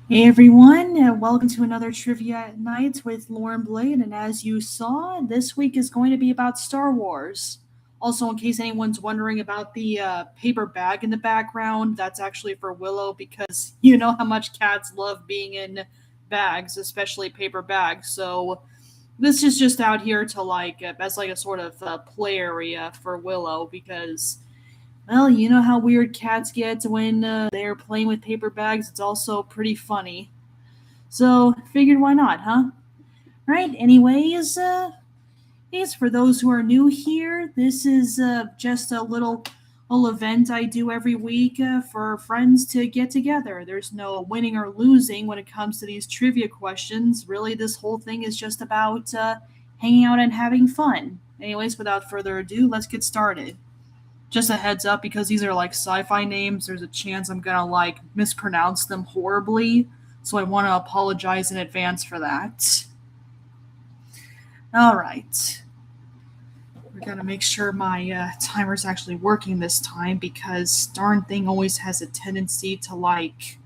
Hey everyone, welcome to another Trivia Night with LaurenBlade. And as you saw, this week is going to be about Star Wars. Also, in case anyone's wondering about the paper bag in the background, that's actually for Willow because you know how much cats love being in bags, especially paper bags. So this is just out here to as like a sort of play area for Willow because well, you know how weird cats get when they're playing with paper bags. It's also pretty funny. So, figured why not, huh? Right, anyways, for those who are new here, this is just a little event I do every week for friends to get together. There's no winning or losing when it comes to these trivia questions. Really, this whole thing is just about hanging out and having fun. Anyways, without further ado, let's get started. Just a heads up, because these are like sci-fi names, there's a chance I'm gonna like mispronounce them horribly, so I want to apologize in advance for that. All right, we're gonna make sure my timer's actually working this time because darn thing always has a tendency to like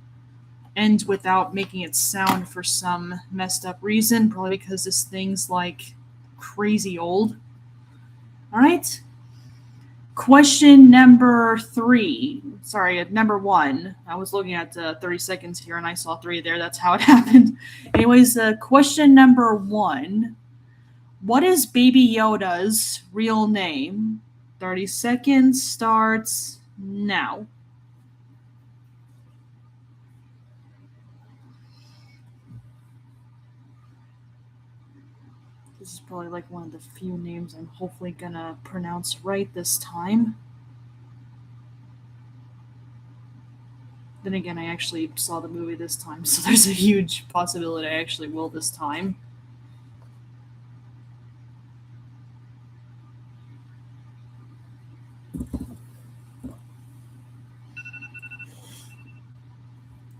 end without making it sound for some messed up reason, probably because this thing's like crazy old. All right. Question number three. Sorry, number one. I was looking at 30 seconds here and I saw three there. That's how it happened. Anyways, question number one. What is Baby Yoda's real name? 30 seconds starts now. This is probably like one of the few names I'm hopefully gonna pronounce right this time. Then again, I actually saw the movie this time, so there's a huge possibility I actually will this time.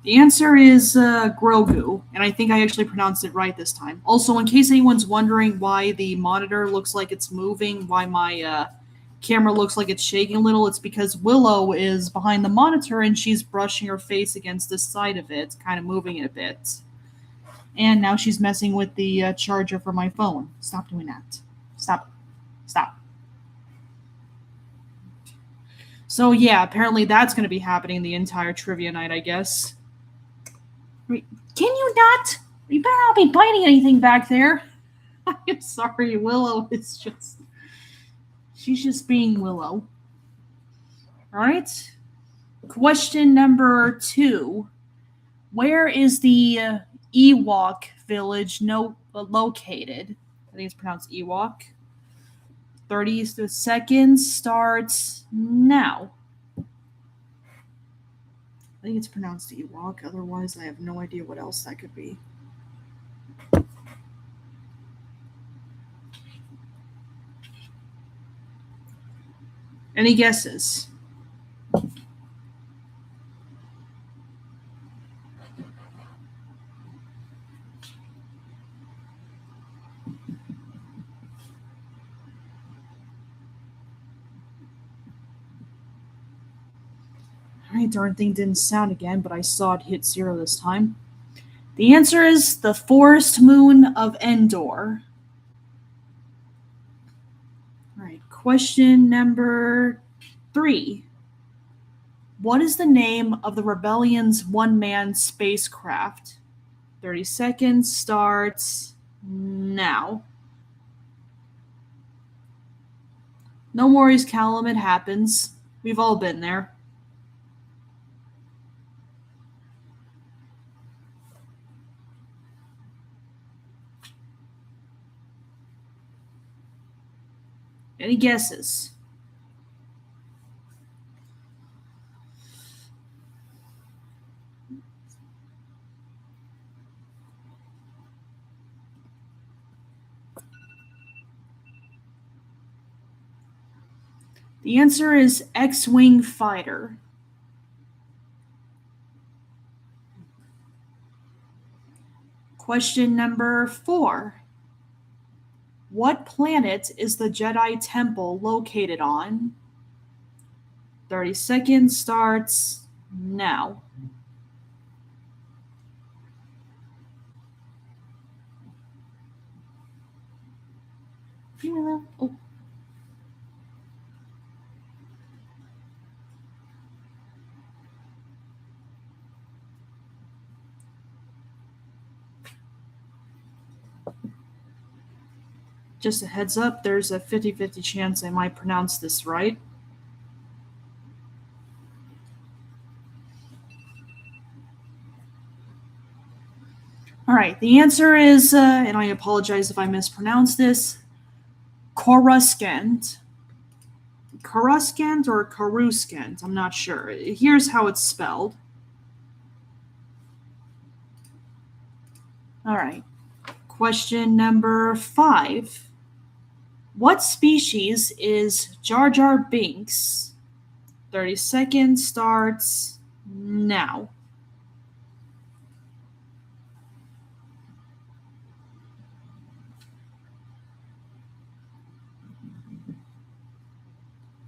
The answer is Grogu, and I think I actually pronounced it right this time. Also, in case anyone's wondering why the monitor looks like it's moving, why my camera looks like it's shaking a little, it's because Willow is behind the monitor and she's brushing her face against the side of it, kind of moving it a bit. And now she's messing with the charger for my phone. Stop doing that. Stop. Stop. So, yeah, apparently that's going to be happening the entire trivia night, I guess. Can you not? You better not be biting anything back there. I'm sorry, Willow is just. She's just being Willow. Alright. Question number two. Where is the Ewok village located? I think it's pronounced Ewok. 30 seconds starts now. I think it's pronounced Ewok, otherwise, I have no idea what else that could be. Any guesses? Alright, darn thing didn't sound again, but I saw it hit 0 this time. The answer is the forest moon of Endor. Alright, question number 3. What is the name of the rebellion's one-man spacecraft? 30 seconds starts now. No worries, Callum, it happens. We've all been there. Any guesses? The answer is X-Wing fighter. Question number 4. What planet is the Jedi Temple located on? 30 seconds starts now. Oh. Just a heads up, there's a 50-50 chance I might pronounce this right. All right, the answer is, and I apologize if I mispronounce this, Coruscant. Coruscant or Coruscant, I'm not sure. Here's how it's spelled. All right, question number 5. What species is Jar Jar Binks? 30 seconds starts now.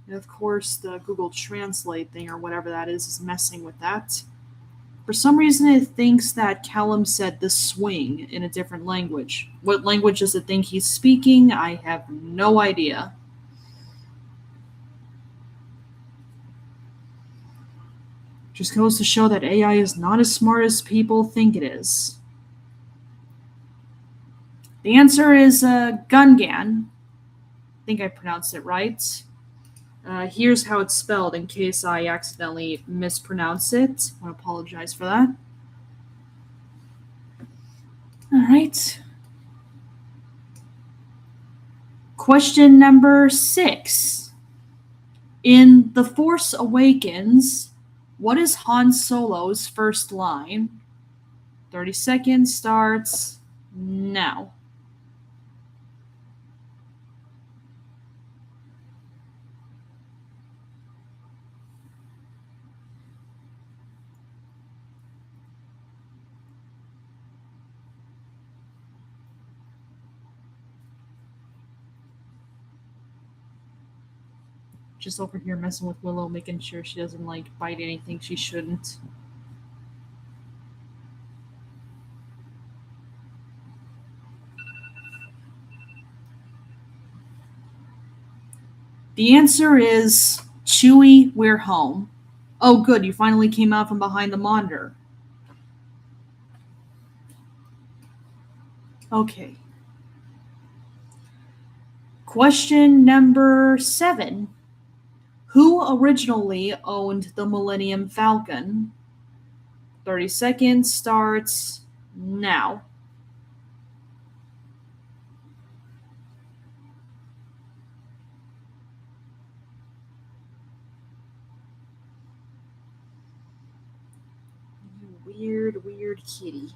And of course, the Google Translate thing or whatever that is messing with that. For some reason, it thinks that Callum said the swing in a different language. What language does it think he's speaking? I have no idea. Just goes to show that AI is not as smart as people think it is. The answer is Gungan. I think I pronounced it right. Here's how it's spelled in case I accidentally mispronounce it. I apologize for that. All right. Question number 6. In The Force Awakens, what is Han Solo's first line? 30 seconds starts now. Just over here messing with Willow, making sure she doesn't bite anything she shouldn't. The answer is Chewie, we're home. Oh, good, you finally came out from behind the monitor. Okay. Question number 7. Who originally owned the Millennium Falcon? 30 seconds starts now. You weird kitty.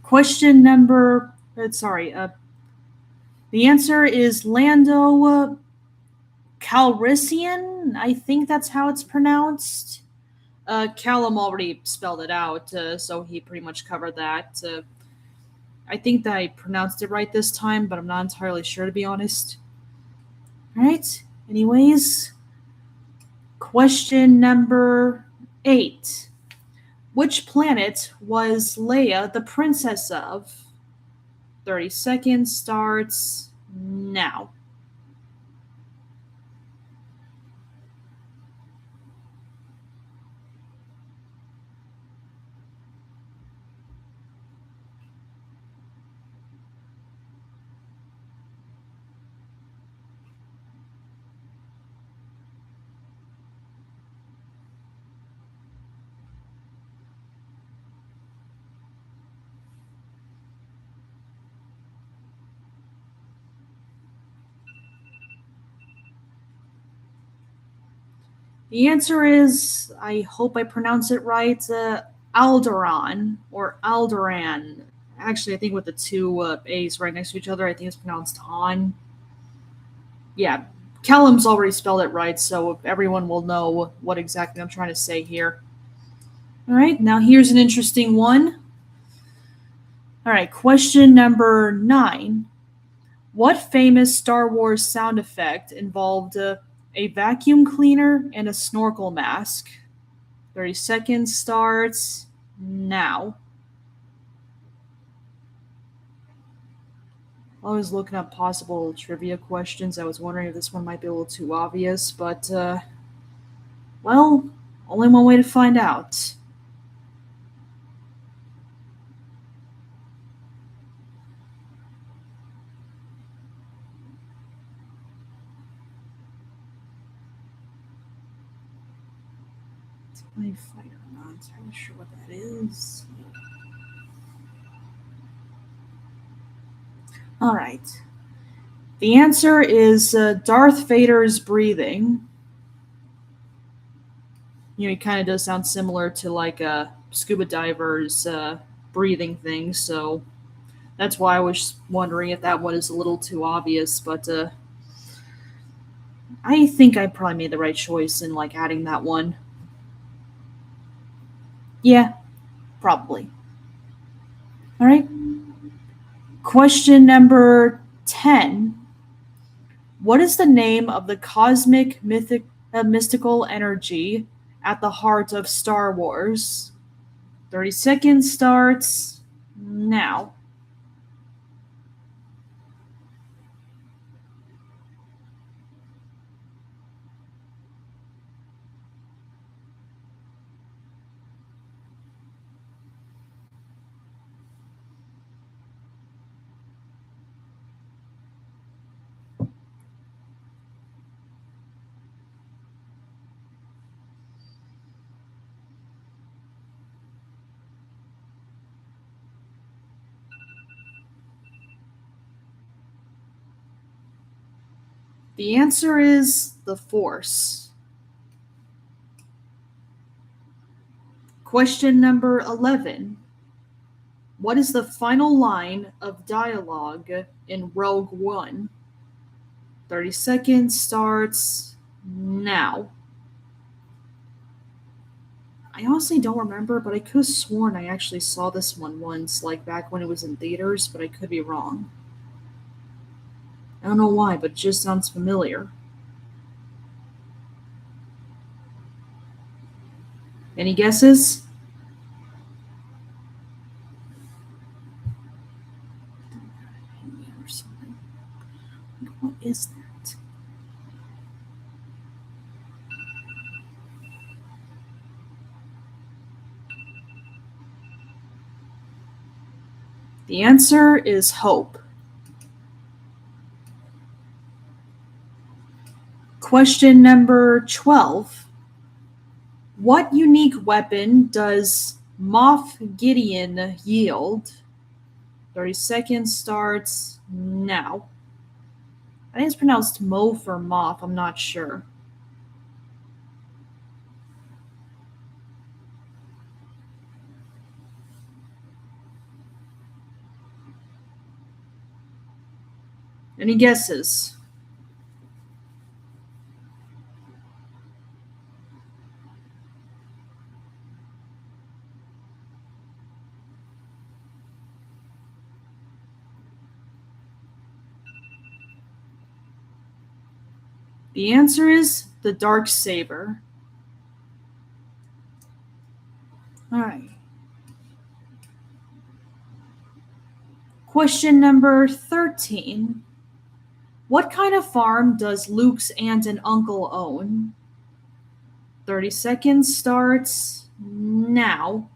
Question number, the answer is Lando Calrissian. I think that's how it's pronounced. Callum already spelled it out, so he pretty much covered that. I think that I pronounced it right this time, but I'm not entirely sure, to be honest. All right. Anyways, question number 8. Which planet was Leia the princess of? 30 seconds starts now. The answer is, I hope I pronounce it right, Alderaan or Alderaan. Actually, I think with the two A's right next to each other, I think it's pronounced Han. Yeah, Callum's already spelled it right, so everyone will know what exactly I'm trying to say here. All right, now here's an interesting one. All right, question number 9. What famous Star Wars sound effect involved a vacuum cleaner and a snorkel mask? 30 seconds starts now. I was looking up possible trivia questions. I was wondering if this one might be a little too obvious, but, well, only one way to find out. TIE fighter, I'm not entirely sure what that is. All right. The answer is Darth Vader's breathing. You know, it kind of does sound similar to like a scuba diver's breathing thing, so that's why I was wondering if that one is a little too obvious, but I think I probably made the right choice in like adding that one. Yeah, probably. All right. Question number 10. What is the name of the cosmic mystical energy at the heart of Star Wars? 30 seconds starts now. The answer is the Force. Question number 11. What is the final line of dialogue in Rogue One? 30 seconds starts now. I honestly don't remember, but I could have sworn I actually saw this one once, like back when it was in theaters, but I could be wrong. I don't know why, but it just sounds familiar. Any guesses? Or something. What is that? The answer is hope. Question number 12. What unique weapon does Moff Gideon yield? 30 seconds starts now. I think it's pronounced Moff or Moff, I'm not sure. Any guesses? The answer is the dark saber. All right. Question number 13. What kind of farm does Luke's aunt and uncle own? 30 seconds starts now.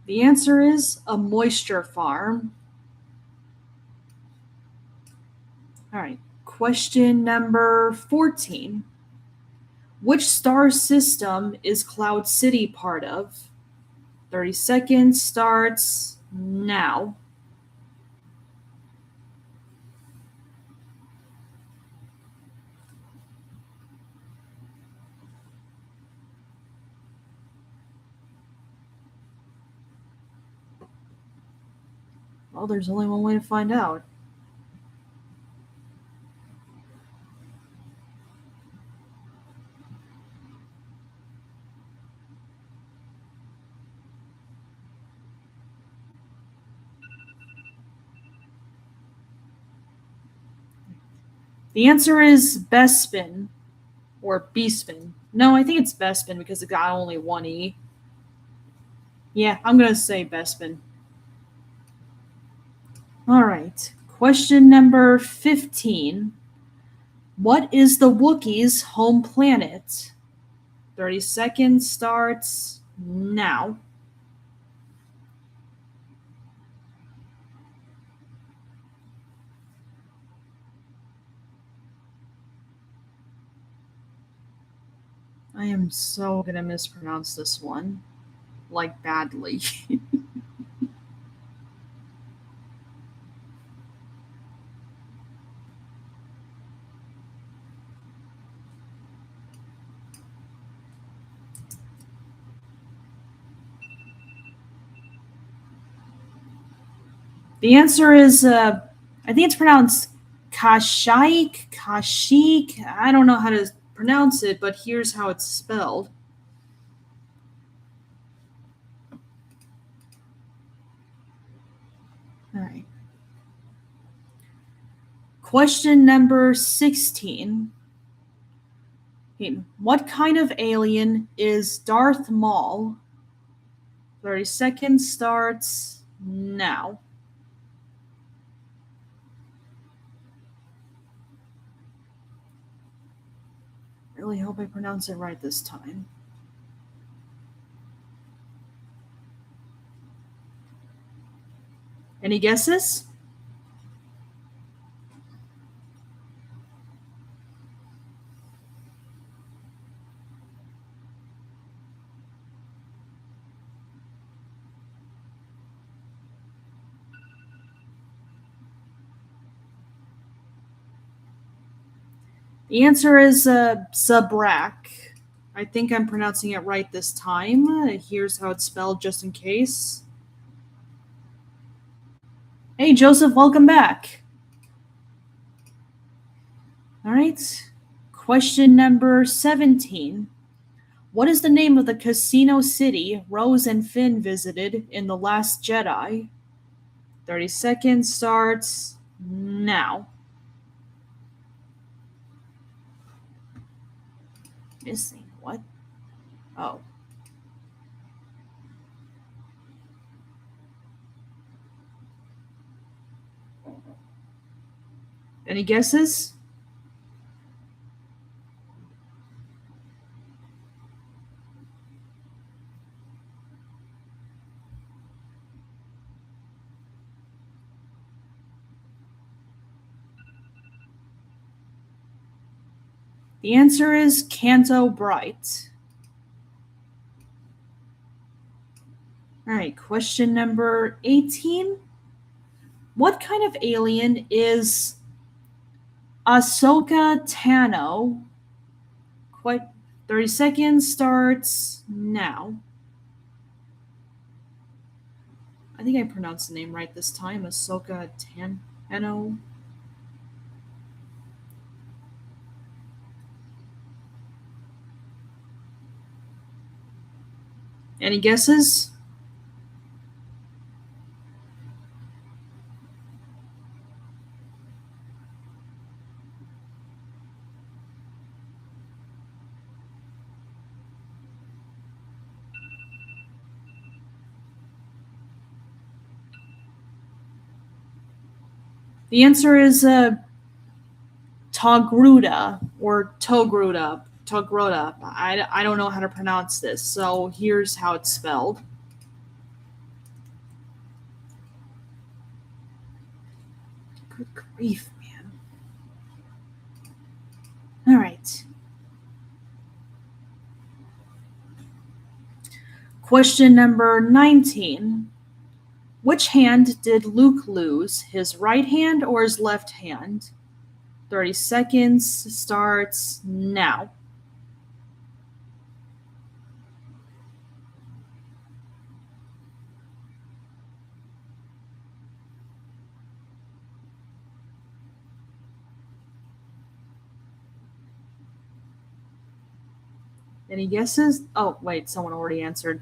The answer is a moisture farm. All right. Question number 14. Which star system is Cloud City part of? 30 seconds starts now. Well, there's only one way to find out. The answer is Bespin, or Bespin. No, I think it's Bespin because it got only one E. Yeah, I'm going to say Bespin. All right. Question number 15. What is the Wookiees' home planet? 30 seconds starts now. I am so going to mispronounce this one. Like, badly. The answer is, I think it's pronounced Kashyyyk. I don't know how to pronounce it, but here's how it's spelled. All right. Question number 16. What kind of alien is Darth Maul? 30 seconds starts now. Really hope I pronounce it right this time. Any guesses? The answer is Zabrak. I think I'm pronouncing it right this time. Here's how it's spelled just in case. Hey, Joseph, welcome back. All right. Question number 17. What is the name of the casino city Rose and Finn visited in The Last Jedi? 30 seconds starts now. Missing what? Oh. Any guesses? The answer is Canto Bright. All right, question number 18. What kind of alien is Ahsoka Tano? 30 seconds starts now. I think I pronounced the name right this time. Ahsoka Tano. Any guesses? The answer is Togruta or Togruta. Togruta. I don't know how to pronounce this, so here's how it's spelled. Good grief, man. All right. Question number 19. Which hand did Luke lose, his right hand or his left hand? 30 seconds starts now. Any guesses? Oh, wait, someone already answered.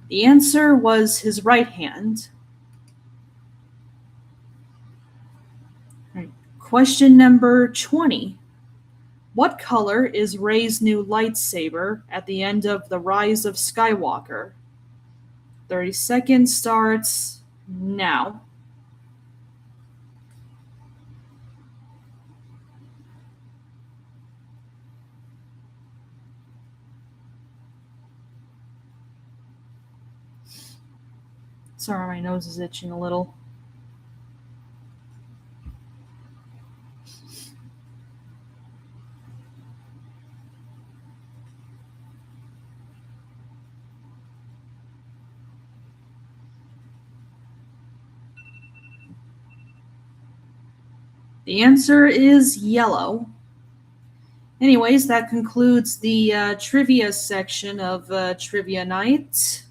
The answer was his right hand. Right. Question number 20. What color is Rey's new lightsaber at the end of The Rise of Skywalker? 30 seconds starts now. Sorry, my nose is itching a little. The answer is yellow. Anyways, that concludes the trivia section of Trivia Night.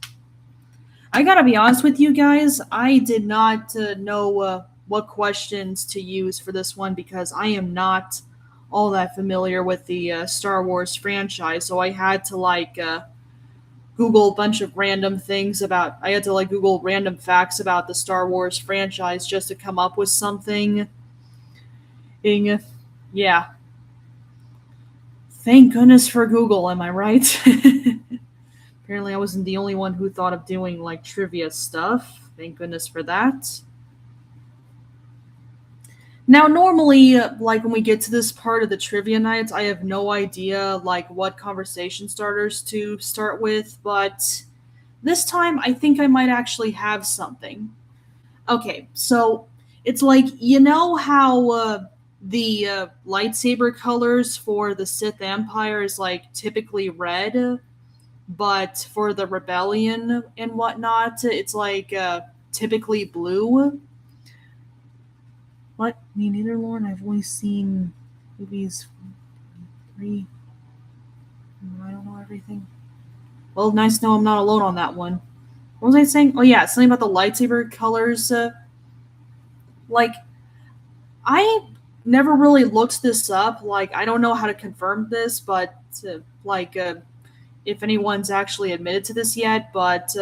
I gotta be honest with you guys, I did not know what questions to use for this one because I am not all that familiar with the Star Wars franchise, so I had to Google a bunch of random things about. I had to Google random facts about the Star Wars franchise just to come up with something. Yeah. Thank goodness for Google, am I right? Apparently, I wasn't the only one who thought of doing trivia stuff. Thank goodness for that. Now, normally, when we get to this part of the trivia nights, I have no idea what conversation starters to start with, but this time I think I might actually have something. Okay, so it's you know how the lightsaber colors for the Sith Empire is typically red, but for the rebellion and whatnot, it's typically blue. What? Me neither, Lauren. I've only seen movies 3. I don't know everything. Well, nice to know I'm not alone on that one. What was I saying? Oh yeah, something about the lightsaber colors. I never really looked this up. I don't know how to confirm this, but if anyone's actually admitted to this yet, but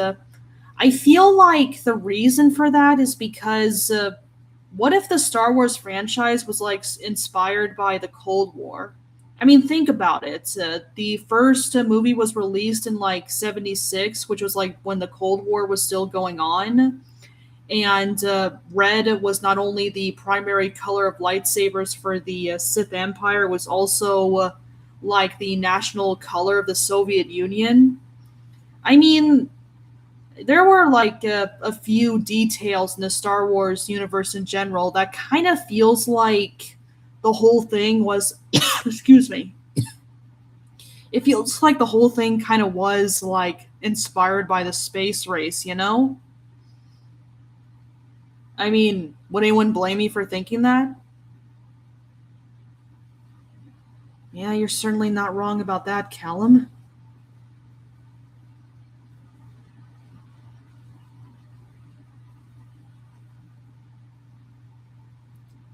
I feel like the reason for that is because what if the Star Wars franchise was inspired by the Cold War? I mean, think about it. The first movie was released in 76, which was when the Cold War was still going on. And red was not only the primary color of lightsabers for the Sith Empire, it was also the national color of the Soviet Union. I mean, there were a few details in the Star Wars universe in general that kind of feels like the whole thing was excuse me. It feels like the whole thing kind of was inspired by the space race, you know? I mean, would anyone blame me for thinking that? Yeah, you're certainly not wrong about that, Callum.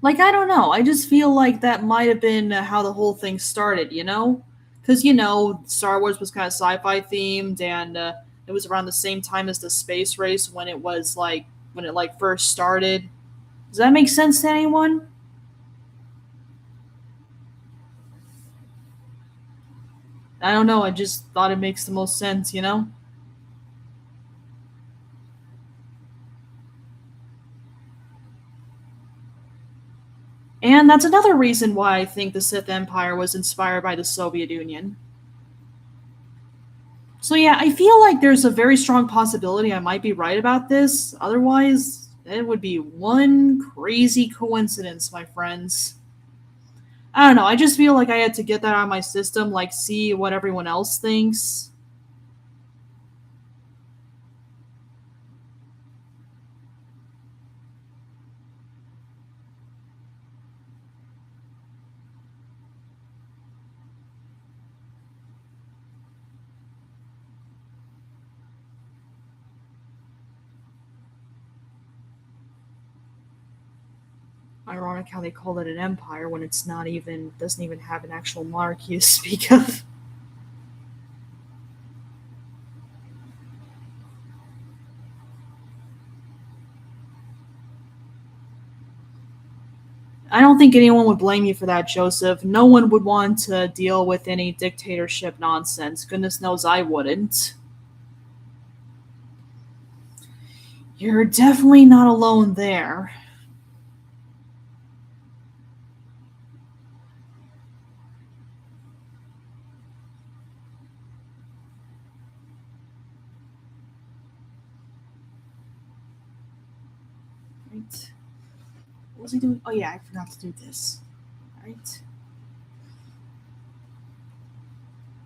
I don't know. I just feel like that might have been how the whole thing started, you know? Because, Star Wars was kind of sci fi themed, and it was around the same time as the space race when it was when it first started. Does that make sense to anyone? I don't know. I just thought it makes the most sense, you know? And that's another reason why I think the Sith Empire was inspired by the Soviet Union. So yeah, I feel like there's a very strong possibility I might be right about this. Otherwise, it would be one crazy coincidence, my friends. I don't know. I just feel like I had to get that out of my system, like see what everyone else thinks. Ironic how they call it an empire when it's not even doesn't even have an actual monarchy to speak of. I don't think anyone would blame you for that, Joseph. No one would want to deal with any dictatorship nonsense. Goodness knows I wouldn't. You're definitely not alone there. Right. What was he doing? Oh yeah, I forgot to do this. Right.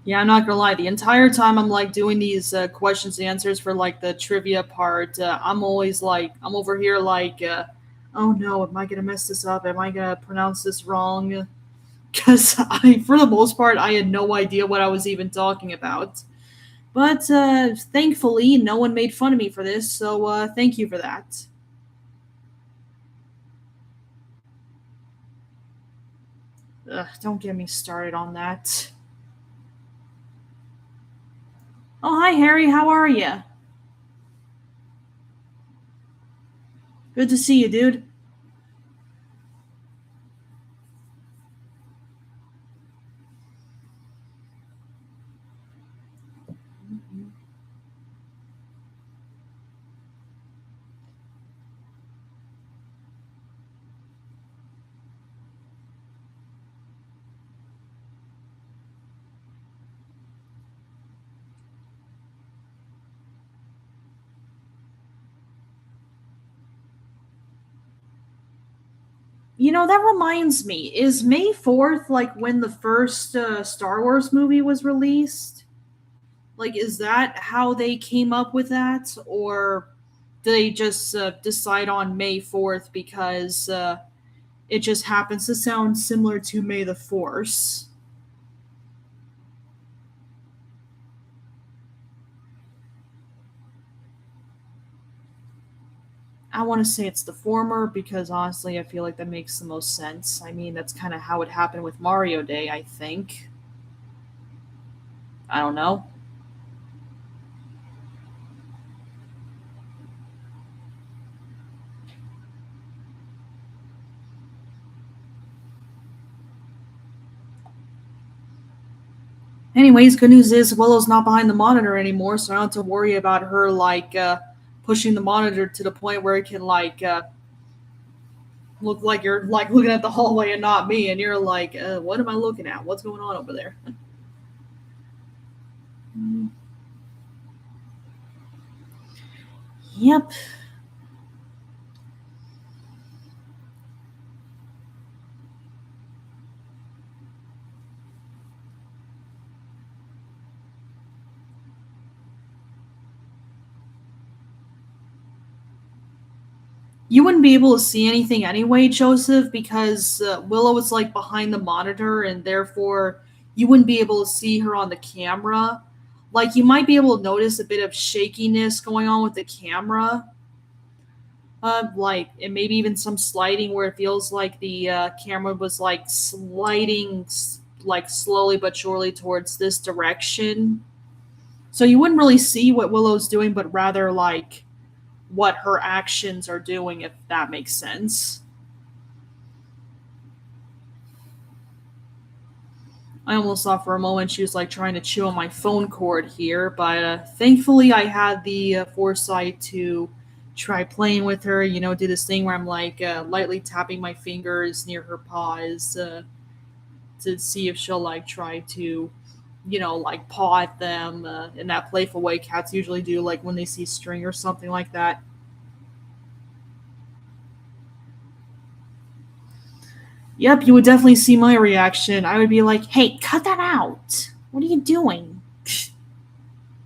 Yeah, I'm not gonna lie. The entire time I'm like doing these questions and answers for like the trivia part, I'm always like, I'm over here like, oh no, am I gonna mess this up? Am I gonna pronounce this wrong? Because for the most part, I had no idea what I was even talking about. But thankfully, no one made fun of me for this, so thank you for that. Ugh, don't get me started on that. Oh, hi, Harry. How are you? Good to see you, dude. You know, that reminds me. Is May 4th like when the first Star Wars movie was released? Like, is that how they came up with that? Or did they just decide on May 4th because it just happens to sound similar to May the Force? I want to say it's the former because honestly, I feel like that makes the most sense. I mean, that's kind of how it happened with Mario Day, I think. I don't know. Anyways, good news is Willow's not behind the monitor anymore, so I don't have to worry about her like pushing the monitor to the point where it can like look like you're like looking at the hallway and not me, and you're like, what am I looking at? What's going on over there? Yep. You wouldn't be able to see anything anyway, Joseph, because Willow is like behind the monitor, and therefore you wouldn't be able to see her on the camera. Like you might be able to notice a bit of shakiness going on with the camera, like and maybe even some sliding where it feels like the camera was like sliding like slowly but surely towards this direction. So you wouldn't really see what Willow's doing, but rather like what her actions are doing, if that makes sense. I almost thought for a moment she was like trying to chew on my phone cord here, but thankfully I had the foresight to try playing with her. You know, do this thing where I'm like lightly tapping my fingers near her paws to see if she'll like try to like paw at them in that playful way cats usually do, like when they see string or something like that. Yep, you would definitely see my reaction. I would be like, hey, cut that out. What are you doing?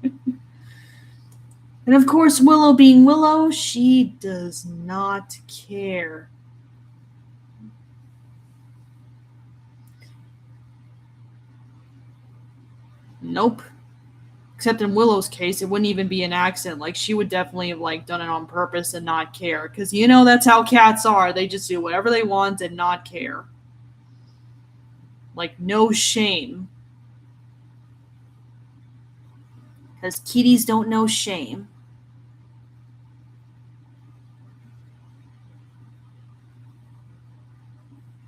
And of course, Willow being Willow, she does not care. Nope. Except in Willow's case, it wouldn't even be an accident. Like she would definitely have like done it on purpose and not care, because that's how cats are. They just do whatever they want and not care. Like no shame, because kitties don't know shame.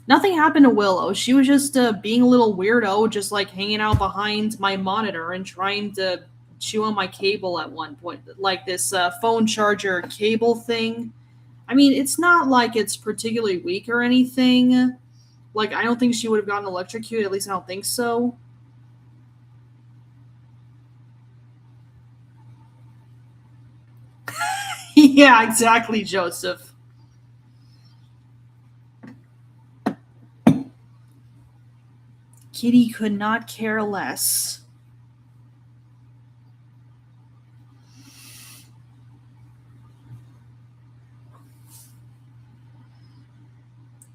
Nothing happened to Willow. She was just being a little weirdo, just like hanging out behind my monitor and trying to chew on my cable at one point, like this phone charger cable thing. I mean, it's not like it's particularly weak or anything. Like, I don't think she would have gotten electrocuted. At least I don't think so. Yeah, exactly, Joseph. Kitty could not care less.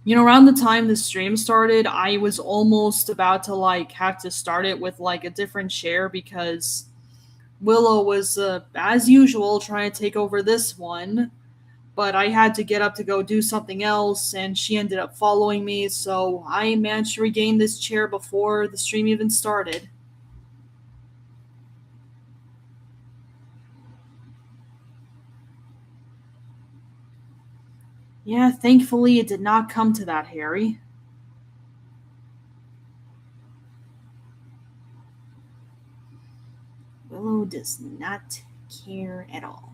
Around the time the stream started, I was almost about to like have to start it with like a different chair, because Willow was, as usual, trying to take over this one, but I had to get up to go do something else, and she ended up following me, so I managed to regain this chair before the stream even started. Yeah, thankfully it did not come to that, Harry. Willow does not care at all.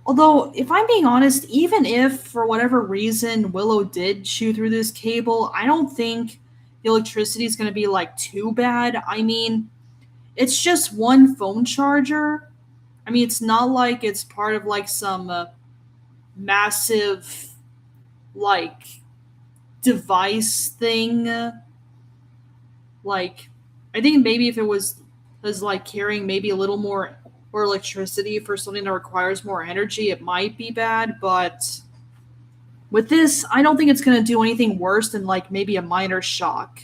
Although, if I'm being honest, even if for whatever reason Willow did chew through this cable, I don't think the electricity is going to be like too bad. I mean, it's just one phone charger. I mean, it's not like it's part of like some massive like device thing. Like, I think maybe if it was like carrying maybe a little more electricity for something that requires more energy, it might be bad. But with this, I don't think it's going to do anything worse than like maybe a minor shock.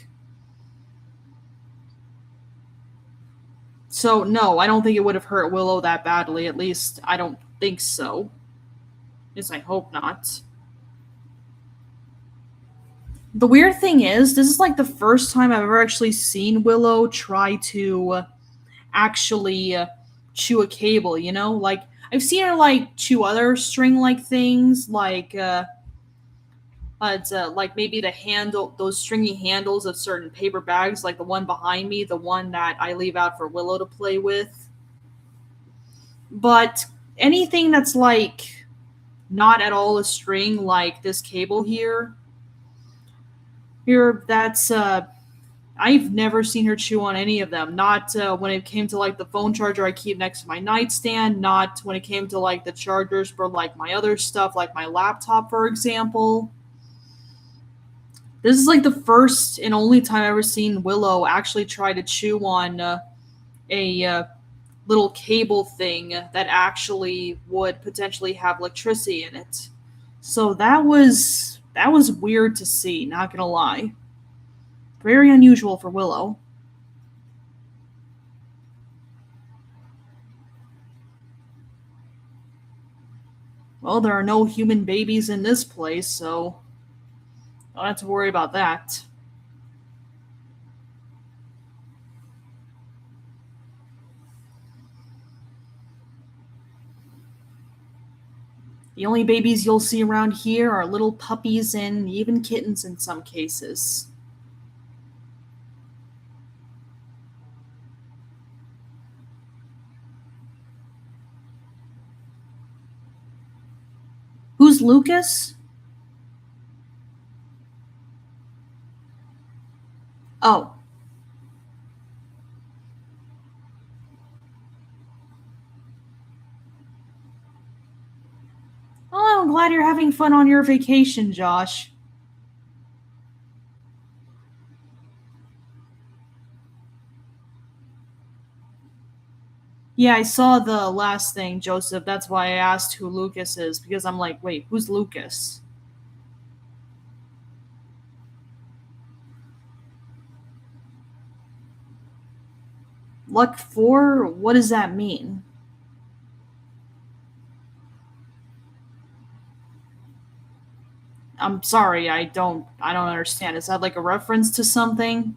So no, I don't think it would have hurt Willow that badly. At least I don't think so. At least I hope not. The weird thing is, this is like the first time I've ever actually seen Willow try to actually chew a cable, Like, I've seen her, like, chew other string like things, like maybe the handle, those stringy handles of certain paper bags, like the one behind me, the one that I leave out for Willow to play with. But anything that's, like, not at all a string, like this cable here, that's I've never seen her chew on any of them. Not when it came to like the phone charger I keep next to my nightstand. Not when it came to like the chargers for like my other stuff, like my laptop, for example. This is like the first and only time I've ever seen Willow actually try to chew on a little cable thing that actually would potentially have electricity in it. So that was weird to see. Not gonna lie, very unusual for Willow. Well, there are no human babies in this place, so don't have to worry about that. The only babies you'll see around here are little puppies and even kittens in some cases. Who's Lucas? Oh. Oh, I'm glad you're having fun on your vacation, Josh. Yeah, I saw the last thing, Joseph. That's why I asked who Lucas is, because I'm like, wait, who's Lucas? Luck 4? What does that mean? I'm sorry, I don't understand. Is that like a reference to something?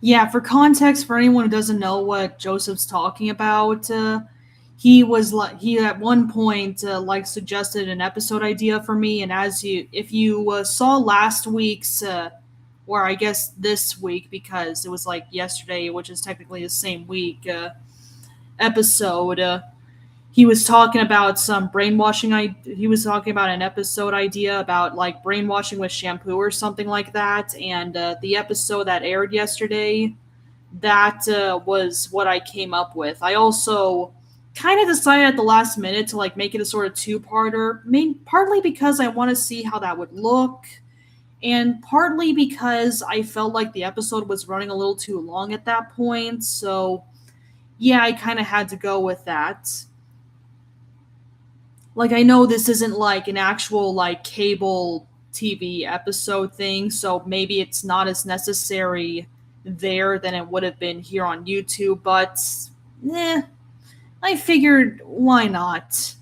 Yeah, for context, for anyone who doesn't know what Joseph's talking about, he at one point like suggested an episode idea for me, and as you if you saw last week's or I guess this week because it was like yesterday, which is technically the same week episode. He was talking about some brainwashing. He was talking about an episode idea about like brainwashing with shampoo or something like that, and the episode that aired yesterday that was what I came up with. I also kind of decided at the last minute to like make it a sort of two-parter, partly because I want to see how that would look, and partly because I felt like the episode was running a little too long at that point. So yeah, I kind of had to go with that. Like I know this isn't like an actual like cable TV episode thing, so maybe it's not as necessary there than it would have been here on YouTube, but eh, I figured why not?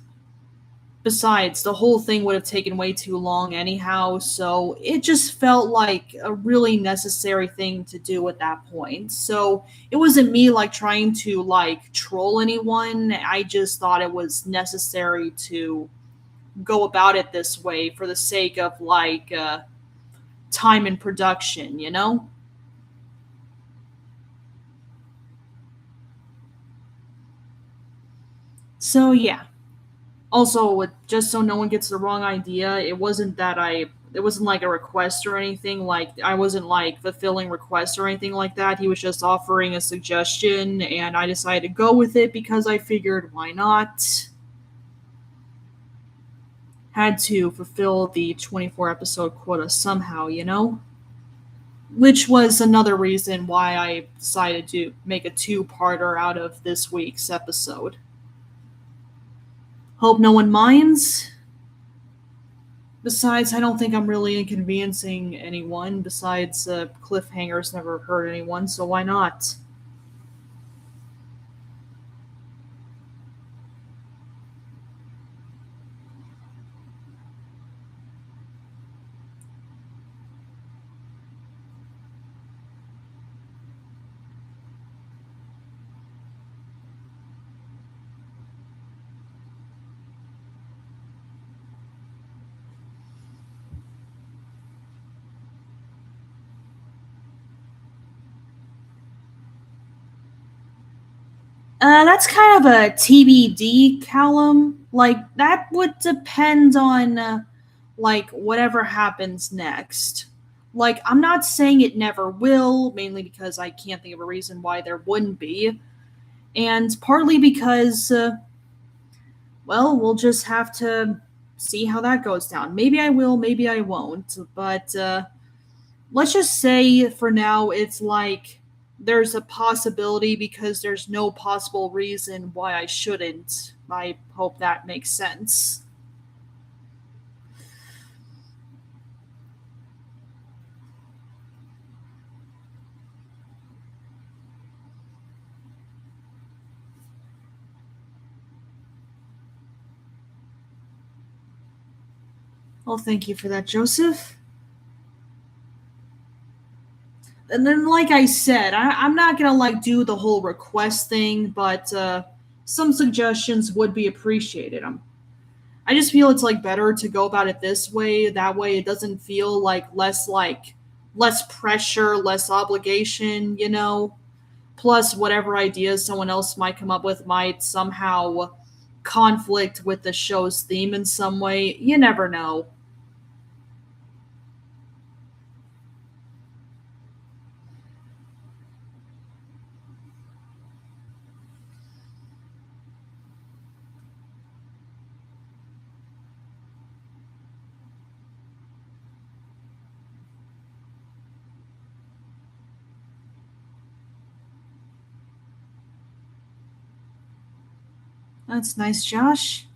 Besides, the whole thing would have taken way too long anyhow, so it just felt like a really necessary thing to do at that point. So it wasn't me like trying to like troll anyone. I just thought it was necessary to go about it this way for the sake of like time and production, you know? So yeah. Also, just so no one gets the wrong idea, it wasn't like a request or anything. Like I wasn't like fulfilling requests or anything like that. He was just offering a suggestion, and I decided to go with it because I figured why not? Had to fulfill the 24 episode quota somehow, you know? Which was another reason why I decided to make a two-parter out of this week's episode. Hope no one minds. Besides, I don't think I'm really inconveniencing anyone. Besides, cliffhangers never hurt anyone, so why not? That's kind of a TBD, Callum. Like that would depend on like whatever happens next. Like I'm not saying it never will, mainly because I can't think of a reason why there wouldn't be, and partly because well, we'll just have to see how that goes down. Maybe I will, maybe I won't, but let's just say for now it's like there's a possibility because there's no possible reason why I shouldn't. I hope that makes sense. Well, thank you for that, Joseph. And then, like I said, I'm not gonna like do the whole request thing, but some suggestions would be appreciated. I just feel it's like better to go about it this way. That way, it doesn't feel like less pressure, less obligation. Plus, whatever ideas someone else might come up with might somehow conflict with the show's theme in some way. You never know. That's nice, Josh.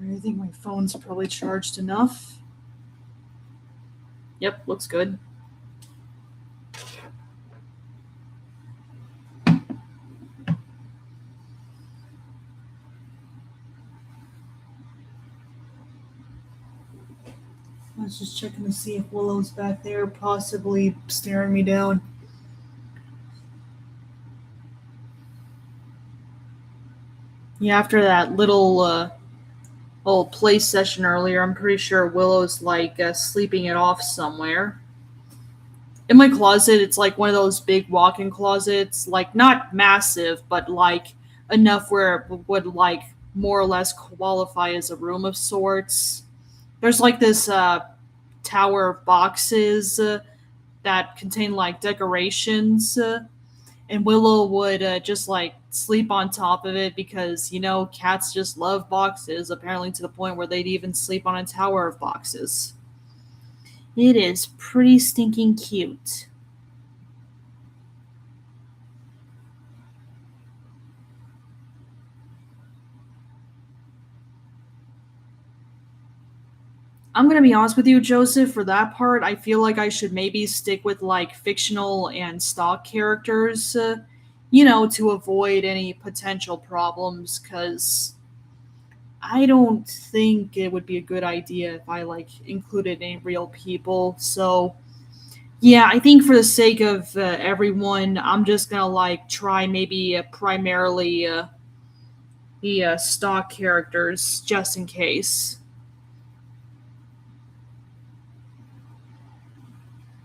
I think my phone's probably charged enough. Yep, looks good. I was just checking to see if Willow's back there, possibly staring me down. Yeah, after that little play session earlier, I'm pretty sure Willow's like sleeping it off somewhere. In my closet, it's like one of those big walk-in closets, like not massive, but like enough where it would like more or less qualify as a room of sorts. There's like this tower of boxes that contain like decorations, and Willow would just like sleep on top of it because cats just love boxes. Apparently, to the point where they'd even sleep on a tower of boxes. It is pretty stinking cute. I'm gonna be honest with you, Joseph. For that part, I feel like I should maybe stick with like fictional and stock characters, to avoid any potential problems. Because I don't think it would be a good idea if I like included any real people. So yeah, I think for the sake of everyone, I'm just gonna like try maybe primarily the stock characters just in case.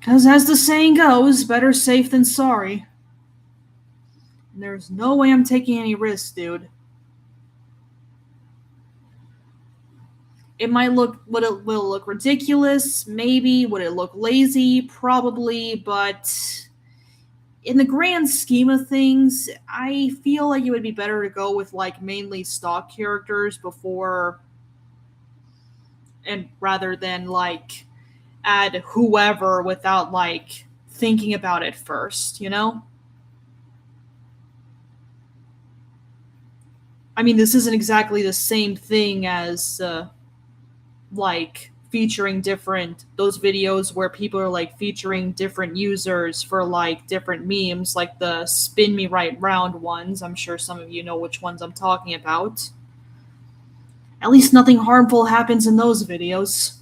Because as the saying goes, better safe than sorry. And there's no way I'm taking any risks, dude. It might look would it will look ridiculous, maybe. Would it look lazy? Probably, but in the grand scheme of things, I feel like it would be better to go with like mainly stock characters before and rather than like add whoever without like thinking about it first. I mean, this isn't exactly the same thing as like featuring different those videos where people are like featuring different users for like different memes, like the spin me right round ones. I'm sure some of you know which ones I'm talking about. At least nothing harmful happens in those videos.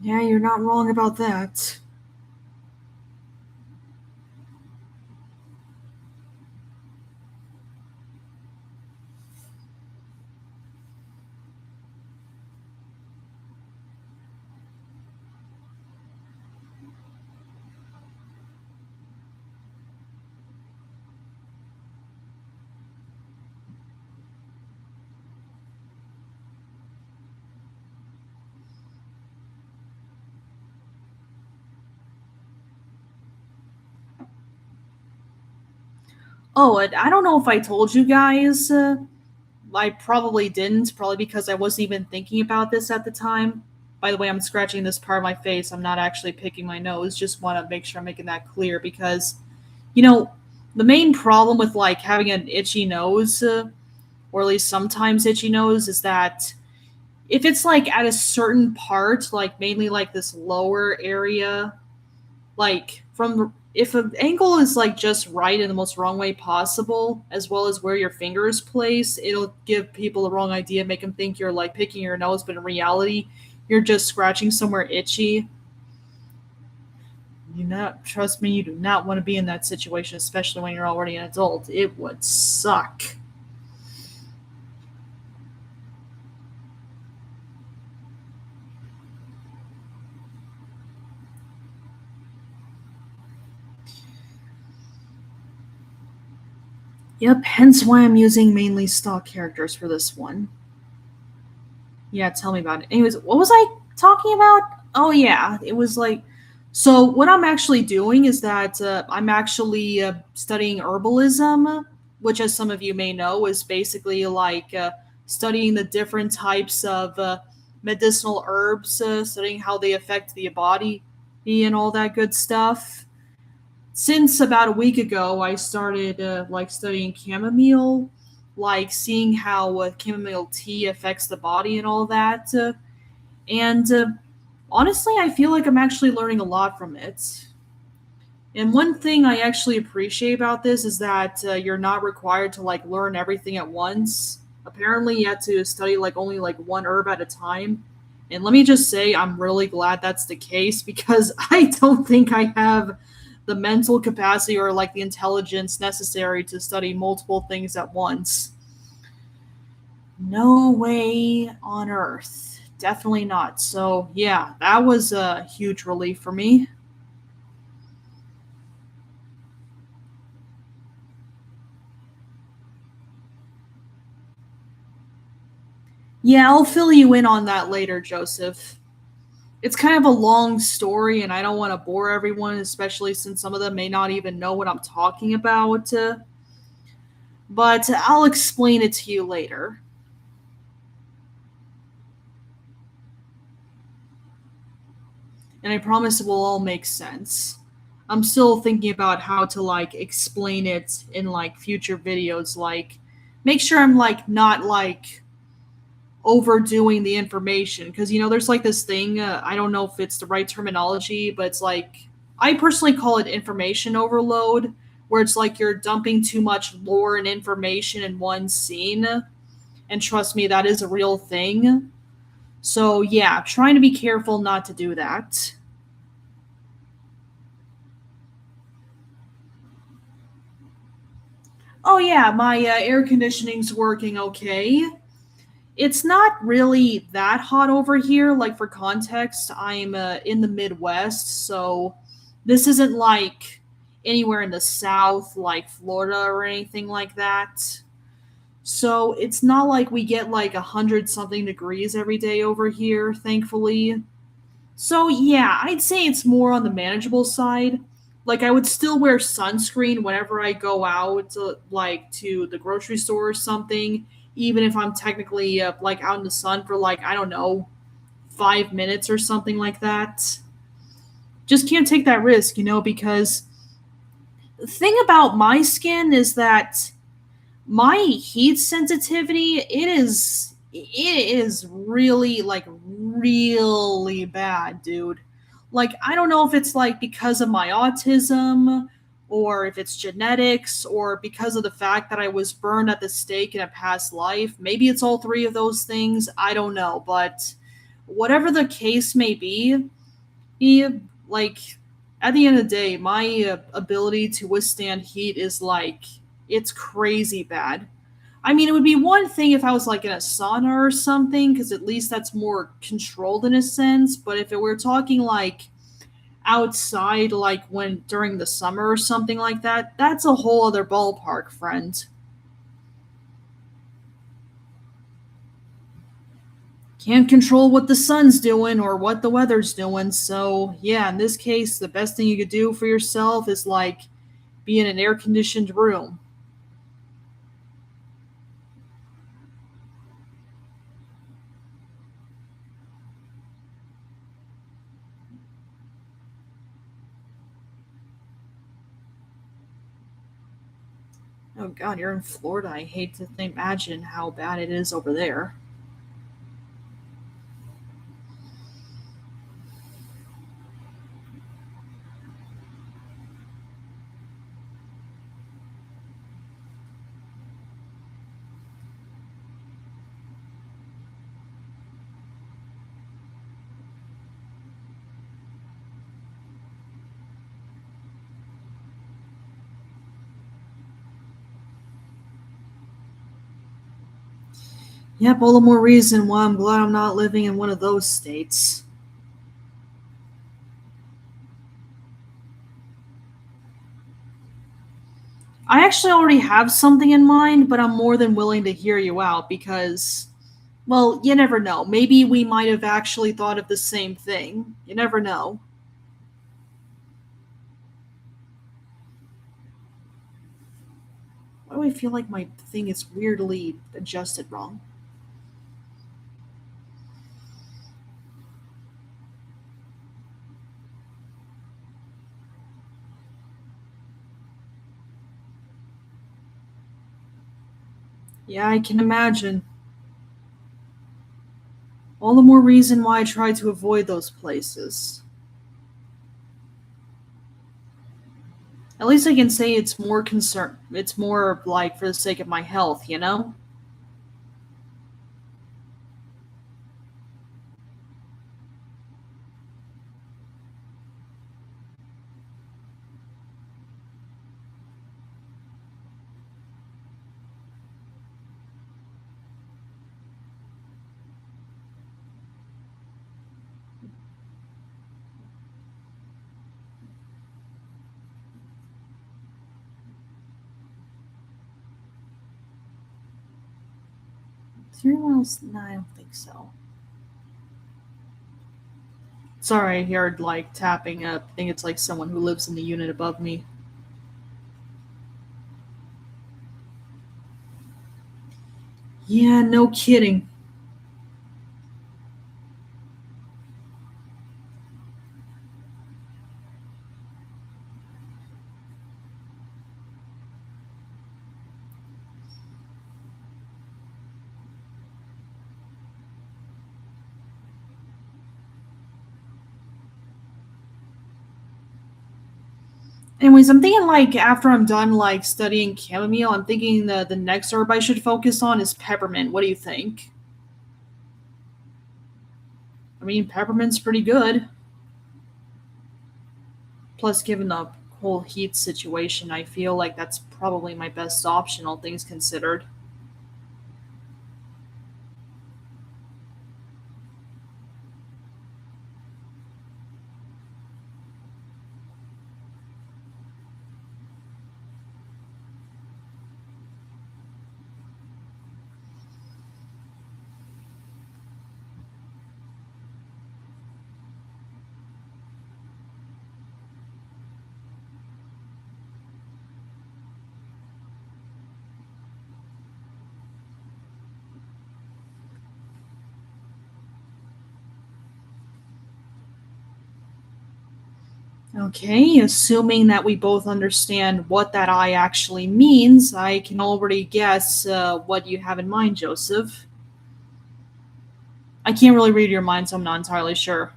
Yeah, you're not wrong about that. Oh, and I don't know if I told you guys. I probably didn't, probably because I wasn't even thinking about this at the time. By the way, I'm scratching this part of my face. I'm not actually picking my nose. Just want to make sure I'm making that clear because, you know, the main problem with like having an itchy nose, or at least sometimes itchy nose, is that if it's like at a certain part, like mainly like this lower area, like from if an angle is like just right in the most wrong way possible, as well as where your finger is placed, it'll give people the wrong idea, make them think you're like picking your nose, but in reality, you're just scratching somewhere itchy. You not trust me, you do not want to be in that situation, especially when you're already an adult. It would suck. Yep, hence why I'm using mainly stock characters for this one. Yeah, tell me about it. Anyways, what was I talking about? Oh yeah, it was like so what I'm actually doing is that I'm actually studying herbalism, which as some of you may know is basically like studying the different types of medicinal herbs, studying how they affect the body and all that good stuff. Since about a week ago, I started like studying chamomile, like seeing how chamomile tea affects the body and all that. And honestly, I feel like I'm actually learning a lot from it. And one thing I actually appreciate about this is that you're not required to like learn everything at once. Apparently, you have to study like only like one herb at a time. And let me just say, I'm really glad that's the case because I don't think I have the mental capacity or like the intelligence necessary to study multiple things at once. No way on earth. Definitely not. So, yeah, that was a huge relief for me. Yeah, I'll fill you in on that later, Joseph. It's kind of a long story, and I don't want to bore everyone, especially since some of them may not even know what I'm talking about. But I'll explain it to you later. And I promise it will all make sense. I'm still thinking about how to like explain it in like future videos, like make sure I'm like not like overdoing the information because there's like this thing, I don't know if it's the right terminology, but it's like I personally call it information overload, where it's like you're dumping too much lore and information in one scene, and trust me, that is a real thing. So yeah, trying to be careful not to do that. Oh yeah, my air conditioning's working okay. It's not really that hot over here. Like for context, I'm in the Midwest, so this isn't like anywhere in the South, like Florida or anything like that. So it's not like we get like 100 something degrees every day over here, thankfully. So yeah, I'd say it's more on the manageable side. Like I would still wear sunscreen whenever I go out, like to the grocery store or something, even if I'm technically like out in the sun for like I don't know 5 minutes or something like that. Just can't take that risk, because the thing about my skin is that my heat sensitivity it is really like really bad, dude. Like I don't know if it's like because of my autism or if it's genetics or because of the fact that I was burned at the stake in a past life. Maybe it's all three of those things, I don't know, but whatever the case may be, like at the end of the day, my ability to withstand heat is like it's crazy bad. I mean, it would be one thing if I was like in a sauna or something, because at least that's more controlled in a sense. But if it were talking like outside, like when during the summer or something like that, that's a whole other ballpark, friend. Can't control what the sun's doing or what the weather's doing. So, yeah, in this case, the best thing you could do for yourself is like be in an air conditioned room. Oh god, you're in Florida. I hate to imagine how bad it is over there. Yep, all the more reason why I'm glad I'm not living in one of those states. I actually already have something in mind, but I'm more than willing to hear you out because, well, you never know. Maybe we might have actually thought of the same thing. You never know. Why do I feel like my thing is weirdly adjusted wrong? Yeah, I can imagine. All the more reason why I try to avoid those places. At least I can say it's more concern. It's more like for the sake of my health, you know? Is there anyone else? No, I don't think so. Sorry, I heard like tapping up. I think it's like someone who lives in the unit above me. Yeah, no kidding. Anyways, I'm thinking like after I'm done like studying chamomile, I'm thinking the next herb I should focus on is peppermint. What do you think? I mean, peppermint's pretty good. Plus, given the whole heat situation, I feel like that's probably my best option, all things considered. Okay, assuming that we both understand what that I actually means, I can already guess what you have in mind, Joseph. I can't really read your mind, so I'm not entirely sure.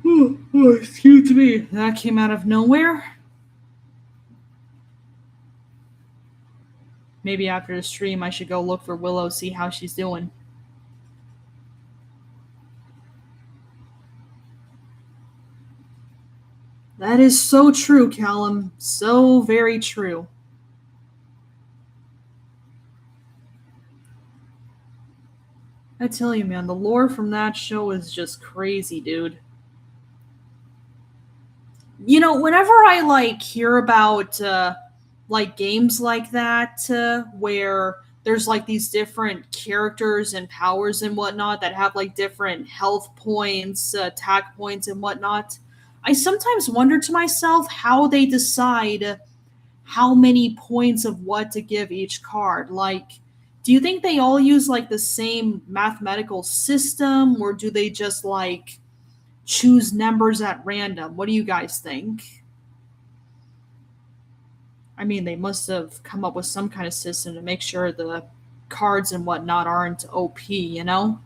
Oh, excuse me. That came out of nowhere. Maybe after the stream, I should go look for Willow, see how she's doing. That is so true, Callum. So very true. I tell you, man, the lore from that show is just crazy, dude. You know, whenever I like hear about like games like that where there's like these different characters and powers and whatnot that have like different health points, attack points, and whatnot, I sometimes wonder to myself how they decide how many points of what to give each card. Like, do you think they all use like the same mathematical system, or do they just like choose numbers at random. What do you guys think? I mean, they must have come up with some kind of system to make sure the cards and whatnot aren't OP, you know?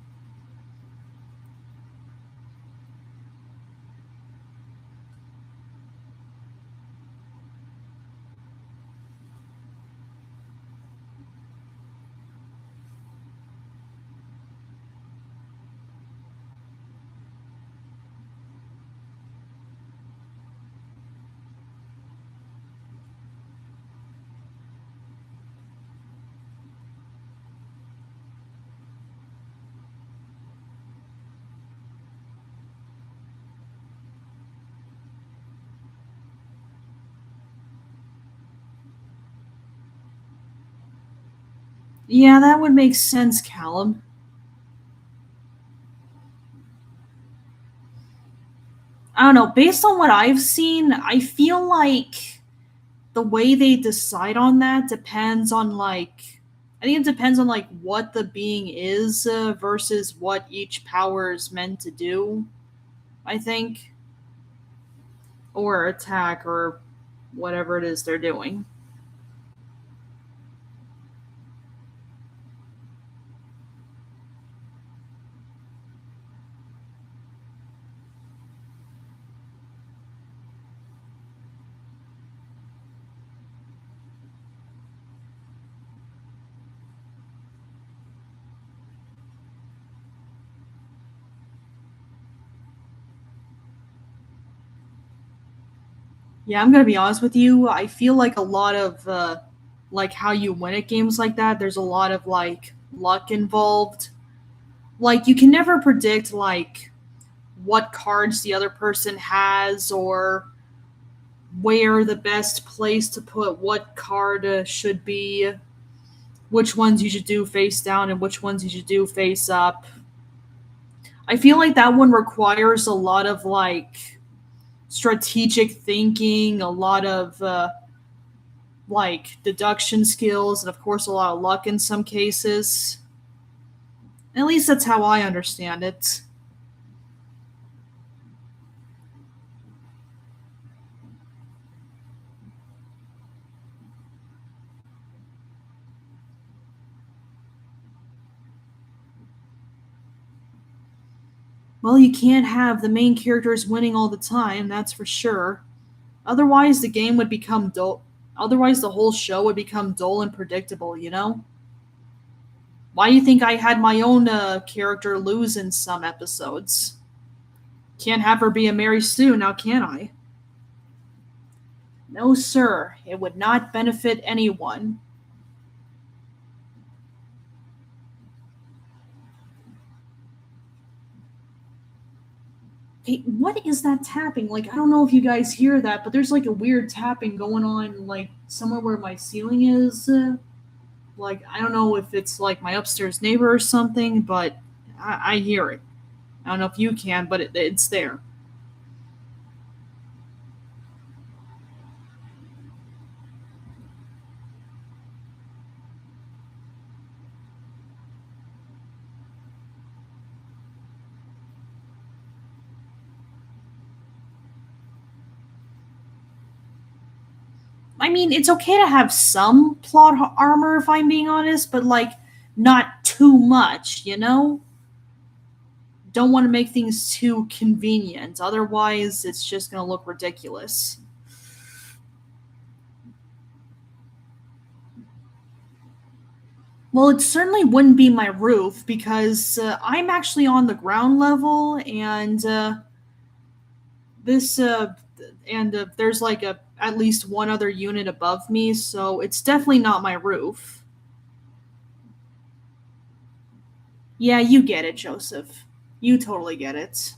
Yeah, that would make sense, Callum. I don't know. Based on what I've seen, I feel like the way they decide on that depends on like I think it depends on like what the being is versus what each power is meant to do. I think, or attack or whatever it is they're doing. Yeah, I'm gonna be honest with you. I feel like a lot of like how you win at games like that. There's a lot of like luck involved. Like you can never predict like what cards the other person has or where the best place to put what card should be, which ones you should do face down and which ones you should do face up. I feel like that one requires a lot of like strategic thinking, a lot of like deduction skills, and of course a lot of luck in some cases. At least that's how I understand it. Well, you can't have the main characters winning all the time, that's for sure. Otherwise, the game would become dull. Otherwise, the whole show would become dull and predictable, you know? Why do you think I had my own character lose in some episodes? Can't have her be a Mary Sue, now can I? No, sir. It would not benefit anyone. Hey, what is that tapping? Like, I don't know if you guys hear that, but there's like a weird tapping going on, like somewhere where my ceiling is. Like, I don't know if it's like my upstairs neighbor or something, but I hear it. I don't know if you can, but it's there. I mean, it's okay to have some plot armor, if I'm being honest, but like not too much, you know? Don't want to make things too convenient. Otherwise, it's just going to look ridiculous. Well, it certainly wouldn't be my roof because I'm actually on the ground level, and this and there's like a at least one other unit above me, so it's definitely not my roof. Yeah, you get it, Joseph. You totally get it.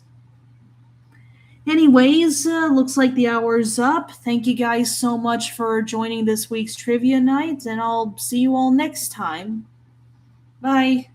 Anyways, looks like the hour's up. Thank you guys so much for joining this week's trivia night, and I'll see you all next time. Bye.